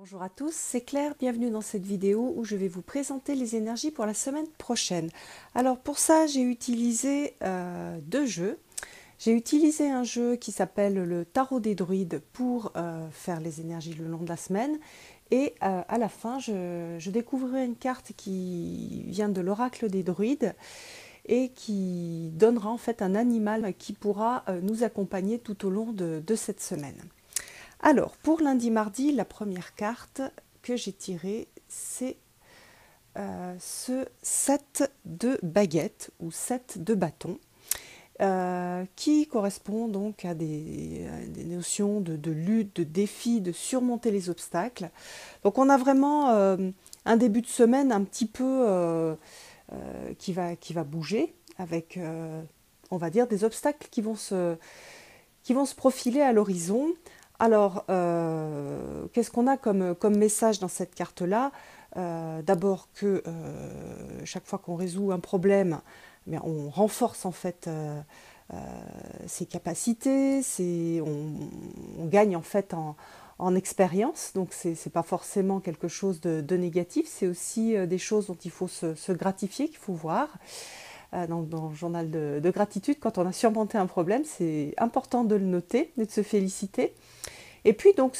Bonjour à tous, c'est Claire, bienvenue dans cette vidéo où je vais vous présenter les énergies pour la semaine prochaine. Alors pour ça, j'ai utilisé deux jeux. J'ai utilisé un jeu qui s'appelle le Tarot des Druides pour faire les énergies le long de la semaine. Et à la fin, je découvrirai une carte qui vient de l'oracle des druides et qui donnera en fait un animal qui pourra nous accompagner tout au long de cette semaine. Alors, pour lundi-mardi, la première carte que j'ai tirée, c'est ce 7 de baguette ou 7 de bâton, qui correspond donc à des notions de lutte, de défi, de surmonter les obstacles. Donc on a vraiment un début de semaine un petit peu qui va bouger avec, on va dire, des obstacles qui vont se profiler à l'horizon. Alors, qu'est-ce qu'on a comme message dans cette carte-là? D'abord que chaque fois qu'on résout un problème, eh bien, on renforce en fait ses capacités, on gagne en fait en expérience, donc c'est pas forcément quelque chose de négatif, c'est aussi des choses dont il faut se gratifier, qu'il faut voir. Dans le journal de gratitude, quand on a surmonté un problème, c'est important de le noter et de se féliciter. Et puis donc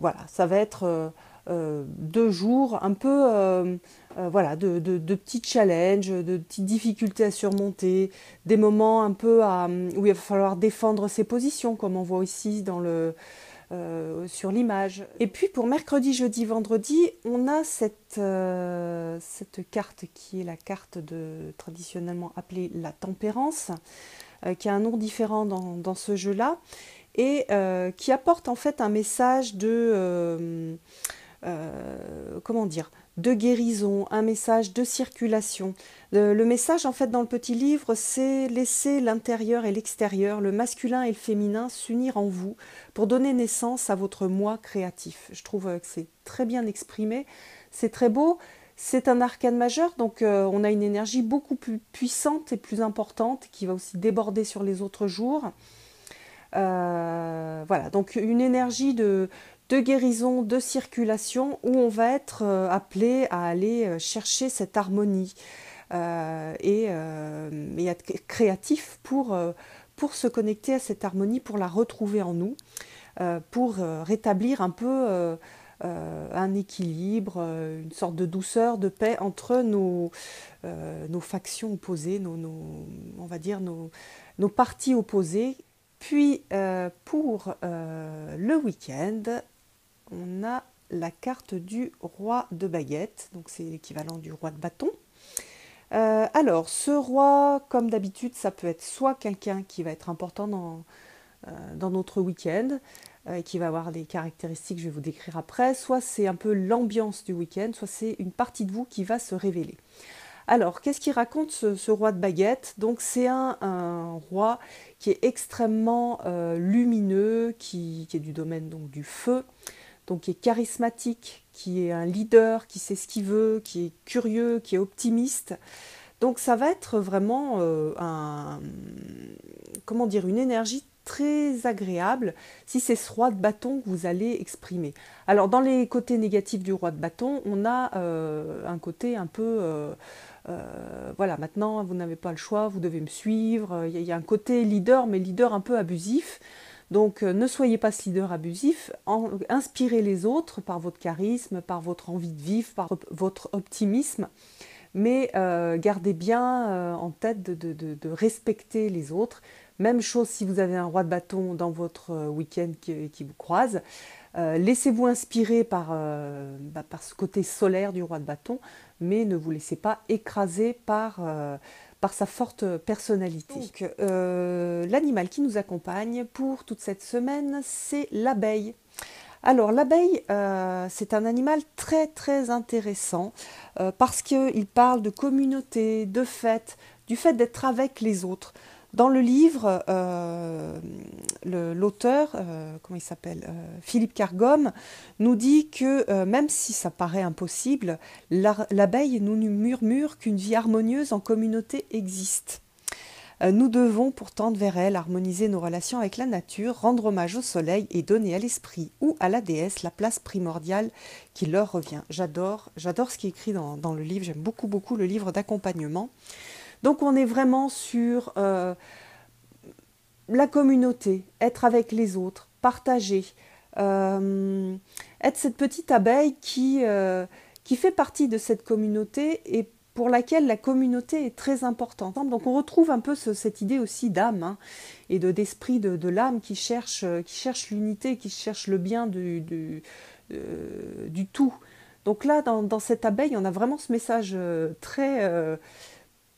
voilà, ça va être 2 jours un peu voilà, de petits challenges, de petites difficultés à surmonter, des moments un peu où il va falloir défendre ses positions, comme on voit ici sur l'image. Et puis pour mercredi, jeudi, vendredi, on a cette carte qui est la carte traditionnellement appelée la tempérance, qui a un nom différent dans ce jeu-là, et qui apporte en fait un message comment dire, de guérison, un message de circulation. Le message en fait dans le petit livre, c'est laisser l'intérieur et l'extérieur, le masculin et le féminin s'unir en vous pour donner naissance à votre moi créatif. Je trouve que c'est très bien exprimé, c'est très beau. C'est un arcane majeur, donc on a une énergie beaucoup plus puissante et plus importante qui va aussi déborder sur les autres jours. Voilà, donc une énergie de guérison, de circulation, où on va être appelé à aller chercher cette harmonie et être créatif pour se connecter à cette harmonie, pour la retrouver en nous, pour rétablir un peu un équilibre, une sorte de douceur, de paix entre nos factions opposées, on va dire nos parties opposées. Puis pour le week-end, on a la carte du roi de baguette, donc c'est l'équivalent du roi de bâton. Alors, ce roi, comme d'habitude, ça peut être soit quelqu'un qui va être important dans notre week-end, qui va avoir des caractéristiques que je vais vous décrire après, soit c'est un peu l'ambiance du week-end, soit c'est une partie de vous qui va se révéler. Alors, qu'est-ce qu'il raconte ce roi de baguette? Donc c'est un roi qui est extrêmement lumineux, qui est du domaine donc, du feu, donc qui est charismatique, qui est un leader, qui sait ce qu'il veut, qui est curieux, qui est optimiste. Donc ça va être vraiment comment dire, une énergie très agréable si c'est ce roi de bâton que vous allez exprimer. Alors dans les côtés négatifs du roi de bâton, on a un côté un peu voilà, maintenant vous n'avez pas le choix, vous devez me suivre. Il y a un côté leader, mais leader un peu abusif. Donc ne soyez pas ce leader abusif, inspirez les autres par votre charisme, par votre envie de vivre, par votre optimisme, mais gardez bien en tête de respecter les autres. Même chose si vous avez un roi de bâton dans votre week-end qui vous croise. Laissez-vous inspirer par ce côté solaire du roi de bâton, mais ne vous laissez pas écraser par sa forte personnalité. Donc, l'animal qui nous accompagne pour toute cette semaine, c'est l'abeille. Alors l'abeille, c'est un animal très très intéressant parce qu'il parle de communauté, de fête, du fait d'être avec les autres. Dans le livre, l'auteur, comment il s'appelle, Philippe Cargom, nous dit que même si ça paraît impossible, l'abeille nous murmure qu'une vie harmonieuse en communauté existe. Nous devons, pour tendre vers elle, harmoniser nos relations avec la nature, rendre hommage au soleil et donner à l'esprit ou à la déesse la place primordiale qui leur revient. J'adore ce qui est écrit dans le livre, j'aime beaucoup, beaucoup le livre d'accompagnement. Donc on est vraiment sur la communauté, être avec les autres, partager, être cette petite abeille qui fait partie de cette communauté et pour laquelle la communauté est très importante. Donc on retrouve un peu cette idée aussi d'âme hein, et d'esprit de l'âme qui cherche l'unité, qui cherche le bien du tout. Donc là, dans cette abeille, on a vraiment ce message très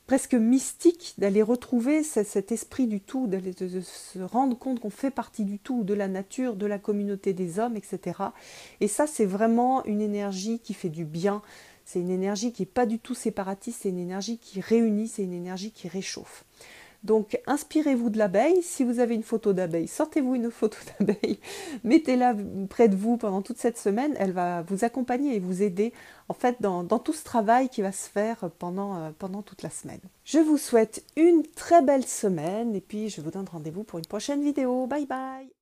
presque mystique d'aller retrouver cet esprit du tout, de se rendre compte qu'on fait partie du tout, de la nature, de la communauté des hommes, etc. Et ça, c'est vraiment une énergie qui fait du bien. C'est une énergie qui n'est pas du tout séparatiste, c'est une énergie qui réunit, c'est une énergie qui réchauffe. Donc, inspirez-vous de l'abeille. Si vous avez une photo d'abeille, sortez-vous une photo d'abeille, mettez-la près de vous pendant toute cette semaine. Elle va vous accompagner et vous aider en fait dans tout ce travail qui va se faire pendant toute la semaine. Je vous souhaite une très belle semaine et puis je vous donne rendez-vous pour une prochaine vidéo. Bye bye!